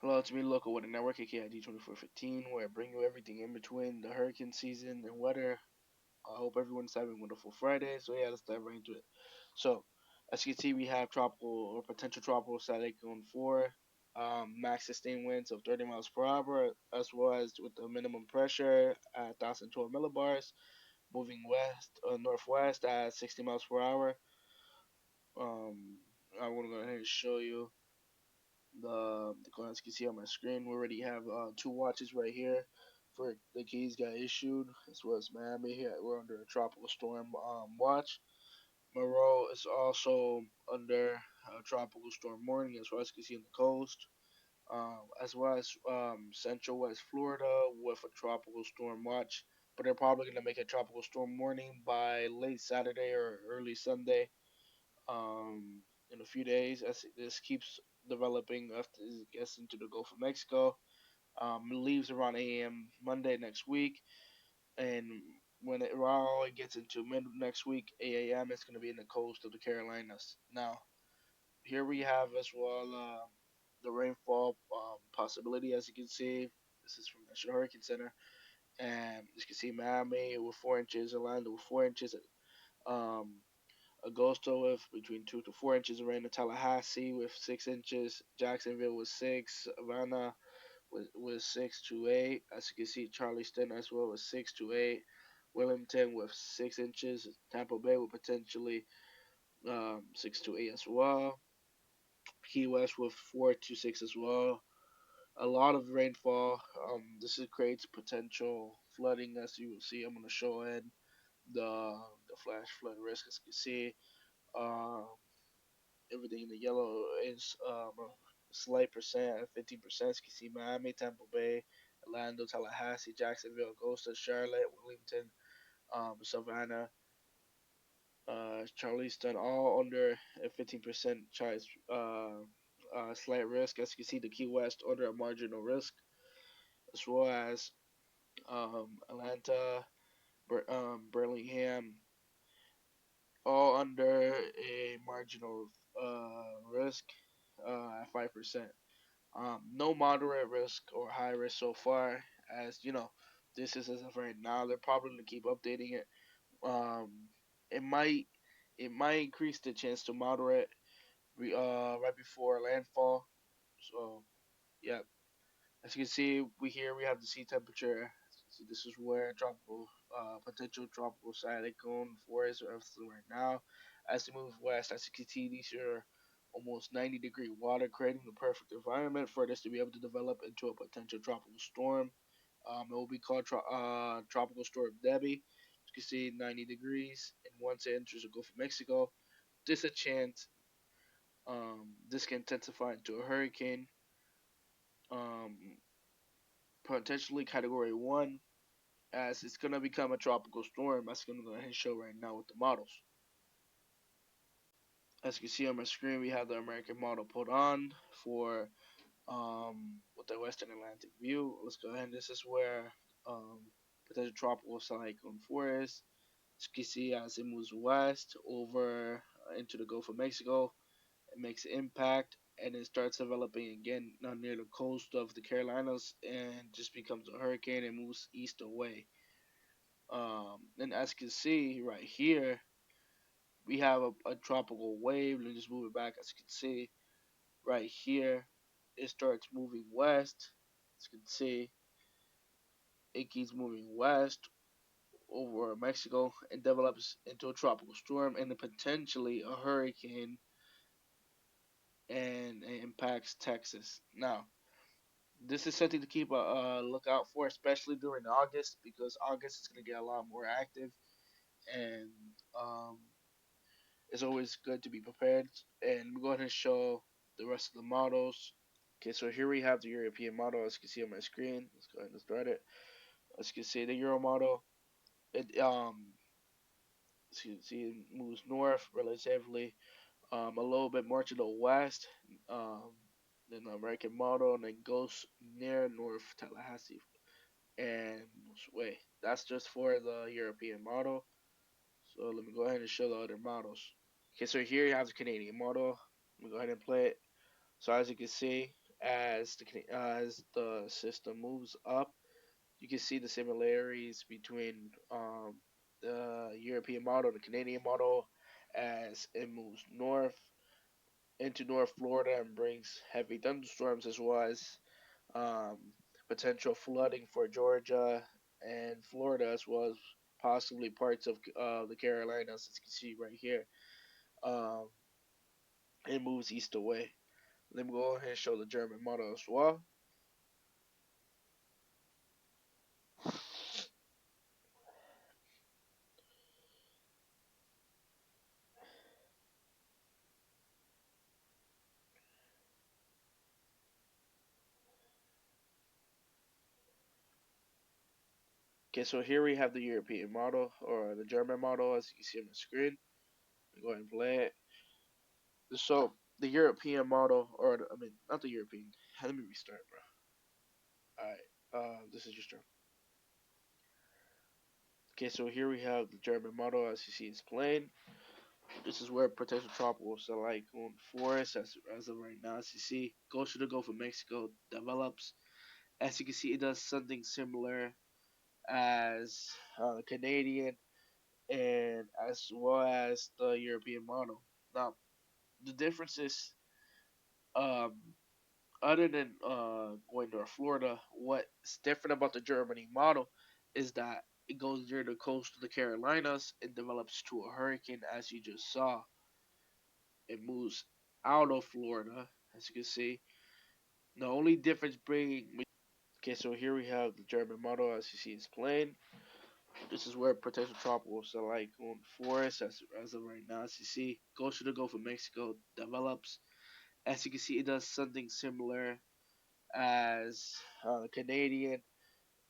Hello, it's me, Local with the Network, aka D2415, where I bring you everything in between the hurricane season and weather. I hope everyone's having a wonderful Friday. So yeah, let's dive right into it. So, as you can see, we have tropical or potential tropical cyclone 4, max sustained winds of 30 miles per hour, as well as with the minimum pressure at 1,012 millibars, moving west northwest at 60 miles per hour. Um, I want to go ahead and show you the clients can see on my screen. We already have two watches right here for the keys got issued, as well as Miami. Here we're under a tropical storm watch. Monroe is also under a tropical storm warning, as well as you can see on the coast, as well as Central West Florida with a tropical storm watch. But they're probably gonna make a tropical storm warning by late Saturday or early Sunday in a few days as this keeps developing after it gets into the Gulf of Mexico. It leaves around 8 a.m. Monday next week, and when it while it gets into mid next week, 8 a.m. it's going to be in the coast of the Carolinas. Now, here we have as well the rainfall possibility, as you can see. This is from National Hurricane Center, and as you can see, Miami with 4 inches, Orlando with 4 inches, um, Agosto with between 2 to 4 inches of rain. Tallahassee with 6 inches. Jacksonville with six. Savannah with 6 to 8. As you can see, Charleston as well with 6 to 8. Wilmington with 6 inches. Tampa Bay with potentially 6 to 8 as well. Key West with 4 to 6 as well. A lot of rainfall. Creates potential flooding, as you will see. I'm gonna show in the flash flood risk, as you can see. Um, Everything in the yellow is a slight percent at 15%. You can see Miami, Tampa Bay, Orlando, Tallahassee, Jacksonville, Augusta, Charlotte, Wilmington, Savannah, Charleston, all under a 15% slight risk. As you can see, the Key West under a marginal risk, as well as Atlanta, Burlingame, all under a marginal risk at 5%. No moderate risk or high risk so far, as you know, this is as of right now. They're probably gonna keep updating it. Um, it might it might increase the chance to moderate right before landfall. So yeah, as you can see, we have the sea temperature. So this is where tropical potential tropical cyclone forest are right now. As they move west, as you can see, these are almost 90-degree water, creating the perfect environment for this to be able to develop into a potential tropical storm. It will be called Tropical Storm Debby. As you can see, 90 degrees, and once it enters the Gulf of Mexico, there's a chance this can intensify into a hurricane, um, potentially Category 1, as it's going to become a tropical storm. That's going to go ahead and show right now with the models. As you can see on my screen, we have the American model put on for with the Western Atlantic view. Let's go ahead. This is where um, potential tropical cyclone forest. As you can see, as it moves west over into the Gulf of Mexico, it makes impact and it starts developing again near the coast of the Carolinas and just becomes a hurricane and moves east away. And as you can see right here, we have a tropical wave. Let me just move it back. As you can see right here, it starts moving west. As you can see, it keeps moving west over Mexico and develops into a tropical storm and then potentially a hurricane and it impacts Texas. Now, this is something to keep a lookout for, especially during August, because August is going to get a lot more active and um, it's always good to be prepared. And we'll go ahead and show the rest of the models. Okay, so here we have the European model, as you can see on my screen. Let's go ahead and start it. As you can see, the Euro model, it as you can see, it moves north relatively, a little bit more to the west, um, than the American model, and then goes near North Tallahassee and moves away. That's just for the European model. So let me go ahead and show the other models. Okay, so here you have the Canadian model. Let me go ahead and play it. So as you can see, as the system moves up, you can see the similarities between the European model, the Canadian model, as it moves north into North Florida and brings heavy thunderstorms as well as um, potential flooding for Georgia and Florida, as well as possibly parts of the Carolinas, as you can see right here. Um, it moves east away. Let me go ahead and show the German model as well. Okay, so here we have the European model or the German model, as you can see on the screen. Go ahead and play it. So the European model, or I mean, not the European. Let me restart, bro. All right, this is just true. Okay, so here we have the German model, as you see, it's plain. This is where potential tropical cyclone forest, as of right now, as you see, goes to the Gulf of Mexico, develops. As you can see, it does something similar as the Canadian and as well as the European model. Now, the difference is, um, other than going to Florida, what's different about the Germany model is that it goes near the coast of the Carolinas and develops to a hurricane, as you just saw. It moves out of Florida, as you can see. The only difference being, okay, so here we have the German model, as you see, it's plain. This is where potential tropical cyclone forest, as of right now, as you see, goes to the Gulf of Mexico, develops. As you can see, it does something similar as the Canadian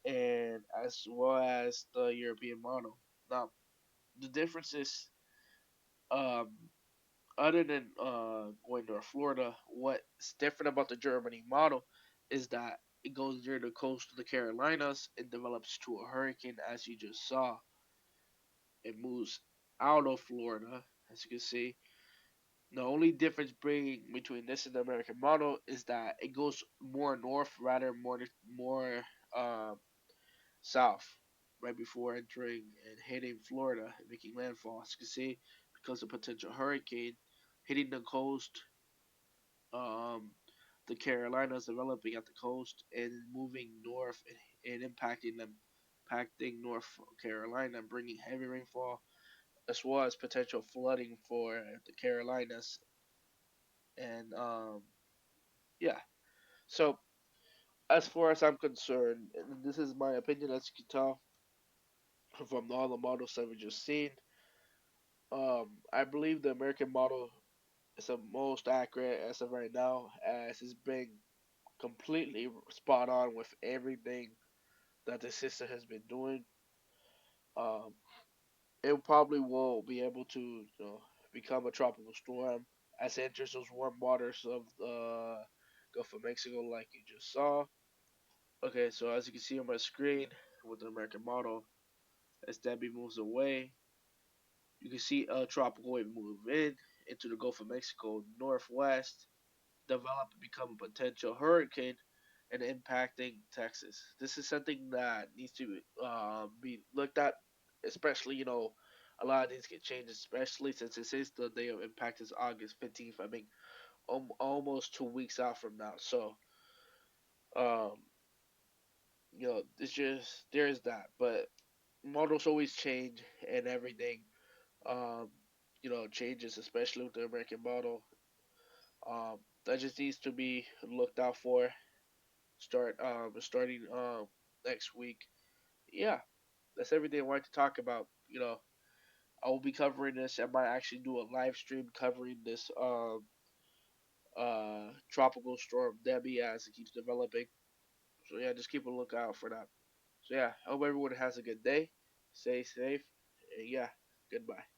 and as well as the European model. Now, the difference is, um, other than going to Florida, what's different about the Germany model is that it goes near the coast of the Carolinas and develops to a hurricane, as you just saw. It moves out of Florida, as you can see. The only difference bringing between this and the American model is that it goes more north rather more uh, south right before entering and hitting Florida and making landfall. As you can see, because of potential hurricane hitting the coast, um, the Carolinas developing at the coast and moving north and impacting North Carolina and bringing heavy rainfall as well as potential flooding for the Carolinas and yeah. So as far as I'm concerned, and this is my opinion, as you can tell from all the models that we just seen. I believe the American model is the most accurate as of right now, as it's been completely spot on with everything that the system has been doing. Um, it probably will be able to, become a tropical storm as it enters those warm waters of the Gulf of Mexico, like you just saw. Okay, so as you can see on my screen with the American model, as Debby moves away, you can see a tropical wave move into the Gulf of Mexico northwest, develop and become a potential hurricane and impacting Texas. This is something that needs to be looked at, especially, a lot of things get changed, especially since it says the day of impact is August 15th. I mean, almost 2 weeks out from now. So, um, it's just, there's that. But models always change and everything, um, changes, especially with the American model. That just needs to be looked out for. Starting next week. Yeah, that's everything I wanted to talk about. I will be covering this. I might actually do a live stream covering this tropical storm Debby as it keeps developing. So yeah, just keep a lookout for that. So yeah, I hope everyone has a good day. Stay safe. And yeah, goodbye.